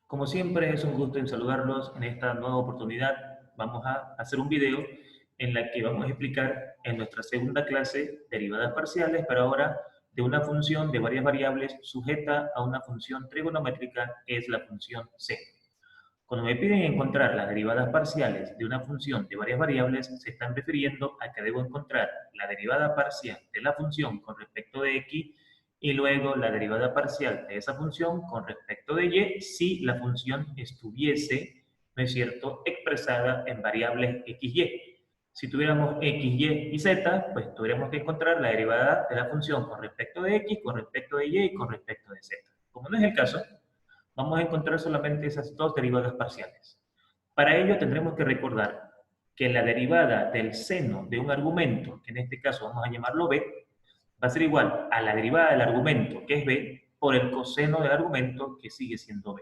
Como siempre, es un gusto en saludarlos en esta nueva oportunidad. Vamos a hacer un video en la que vamos a explicar en nuestra segunda clase derivadas parciales, pero ahora de una función de varias variables sujeta a una función trigonométrica que es la función seno. Cuando me piden encontrar las derivadas parciales de una función de varias variables, se están refiriendo a que debo encontrar la derivada parcial de la función con respecto de x y luego la derivada parcial de esa función con respecto de y si la función estuviese, ¿no es cierto?, expresada en variables x, y. Si tuviéramos x, y z, pues tuviéramos que encontrar la derivada de la función con respecto de x, con respecto de y con respecto de z. Como no es el caso, vamos a encontrar solamente esas dos derivadas parciales. Para ello tendremos que recordar que la derivada del seno de un argumento, que en este caso vamos a llamarlo b, va a ser igual a la derivada del argumento, que es b, por el coseno del argumento, que sigue siendo b.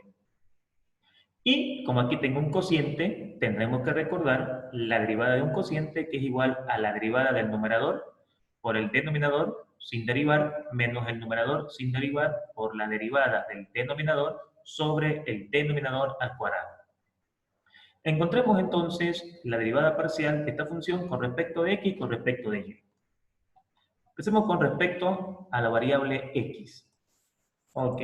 Y como aquí tengo un cociente, tendremos que recordar la derivada de un cociente, que es igual a la derivada del numerador por el denominador sin derivar, menos el numerador sin derivar por la derivada del denominador sobre el denominador al cuadrado. Encontremos entonces la derivada parcial de esta función con respecto de x y con respecto de y. Empecemos con respecto a la variable x. Ok.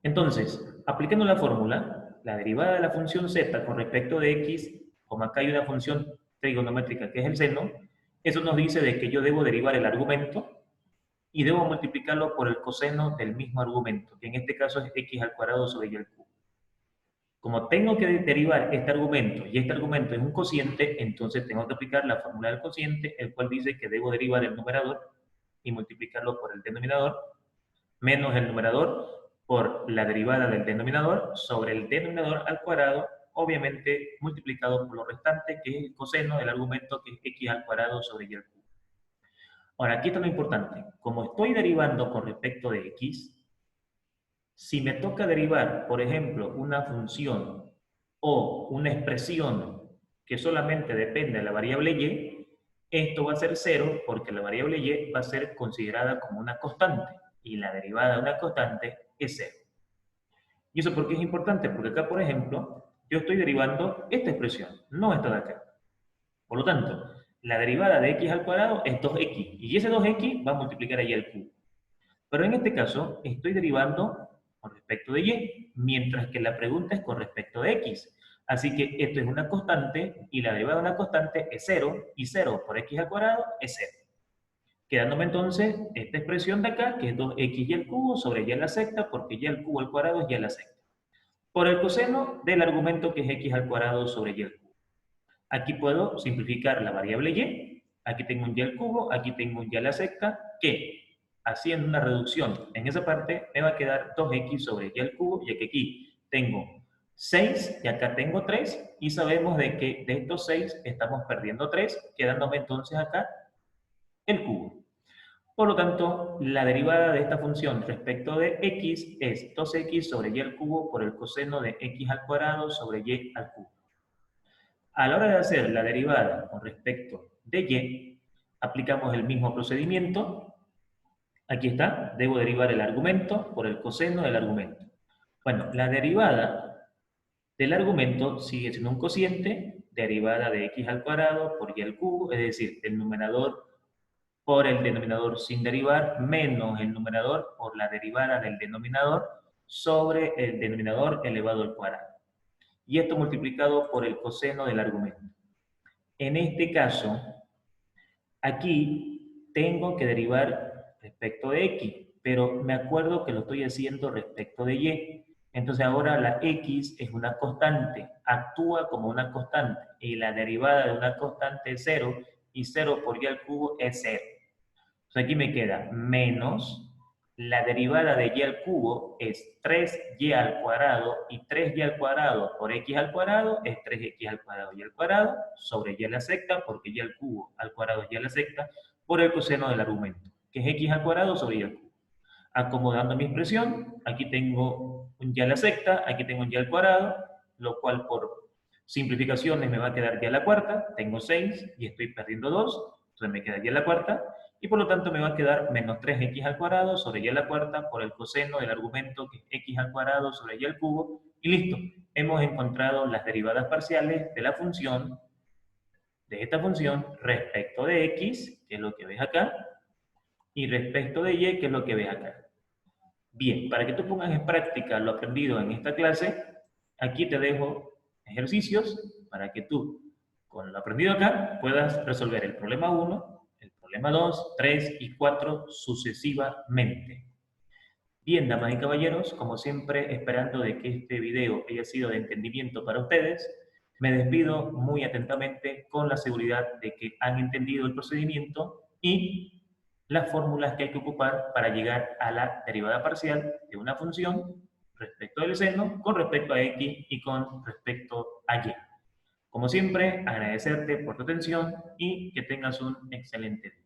Entonces, aplicando la fórmula, la derivada de la función z con respecto de x, como acá hay una función trigonométrica que es el seno, eso nos dice de que yo debo derivar el argumento y debo multiplicarlo por el coseno del mismo argumento, que en este caso es x al cuadrado sobre y al cubo. Como tengo que derivar este argumento y este argumento es un cociente, entonces tengo que aplicar la fórmula del cociente, el cual dice que debo derivar el numerador y multiplicarlo por el denominador, menos el numerador por la derivada del denominador sobre el denominador al cuadrado, obviamente multiplicado por lo restante, que es el coseno del argumento, que es x al cuadrado sobre y al cubo. Ahora, aquí está lo importante. Como estoy derivando con respecto de x, si me toca derivar, por ejemplo, una función o una expresión que solamente depende de la variable y, esto va a ser 0 porque la variable y va a ser considerada como una constante y la derivada de una constante es 0. ¿Y eso por qué es importante? Porque acá, por ejemplo, yo estoy derivando esta expresión, no esta de acá. Por lo tanto, la derivada de x al cuadrado es 2x y ese 2x va a multiplicar ahí al cubo. Pero en este caso estoy derivando con respecto de y, mientras que la pregunta es con respecto de x. Así que esto es una constante y la derivada de una constante es 0 y 0 por x al cuadrado es 0. Quedándome entonces esta expresión de acá, que es 2x y al cubo sobre y a la sexta, porque y al cubo al cuadrado es y a la sexta. Por el coseno del argumento que es x al cuadrado sobre y al cubo. Aquí puedo simplificar la variable y, aquí tengo un y al cubo, aquí tengo un y a la sexta, que haciendo una reducción en esa parte me va a quedar 2x sobre y al cubo, ya que aquí tengo 6 y acá tengo 3, y sabemos de que de estos 6 estamos perdiendo 3, quedándome entonces acá el cubo. Por lo tanto, la derivada de esta función respecto de x es 2x sobre y al cubo por el coseno de x al cuadrado sobre y al cubo. A la hora de hacer la derivada con respecto de y, aplicamos el mismo procedimiento. Aquí está, debo derivar el argumento por el coseno del argumento. Bueno, la derivada del argumento sigue siendo un cociente, derivada de x al cuadrado por y al cubo, es decir, el numerador por el denominador sin derivar, menos el numerador por la derivada del denominador sobre el denominador elevado al cuadrado. Y esto multiplicado por el coseno del argumento. En este caso, aquí tengo que derivar respecto de x, pero me acuerdo que lo estoy haciendo respecto de y. Entonces ahora la x es una constante, actúa como una constante, y la derivada de una constante es 0, y 0 por y al cubo es 0. Entonces aquí me queda menos la derivada de y al cubo es 3y al cuadrado, y 3y al cuadrado por x al cuadrado es 3x al cuadrado y al cuadrado sobre y a la sexta, porque y al cubo al cuadrado es y a la sexta, por el coseno del argumento, que es x al cuadrado sobre y al cubo. Acomodando mi expresión, aquí tengo un y a la sexta, aquí tengo un y al cuadrado, lo cual por simplificaciones me va a quedar y a la cuarta, tengo 6 y estoy perdiendo 2, entonces me queda y a la cuarta, y por lo tanto me va a quedar menos 3x al cuadrado sobre y a la cuarta por el coseno del argumento que es x al cuadrado sobre y al cubo, y listo. Hemos encontrado las derivadas parciales de la función, de esta función, respecto de x, que es lo que ves acá, y respecto de y, que es lo que ves acá. Bien, para que tú pongas en práctica lo aprendido en esta clase, aquí te dejo ejercicios para que tú, con lo aprendido acá, puedas resolver el problema 1, el problema 2, 3 y 4 sucesivamente. Bien, damas y caballeros, como siempre, esperando de que este video haya sido de entendimiento para ustedes, me despido muy atentamente con la seguridad de que han entendido el procedimiento y las fórmulas que hay que ocupar para llegar a la derivada parcial de una función respecto del seno, con respecto a x y con respecto a y. Como siempre, agradecerte por tu atención y que tengas un excelente día.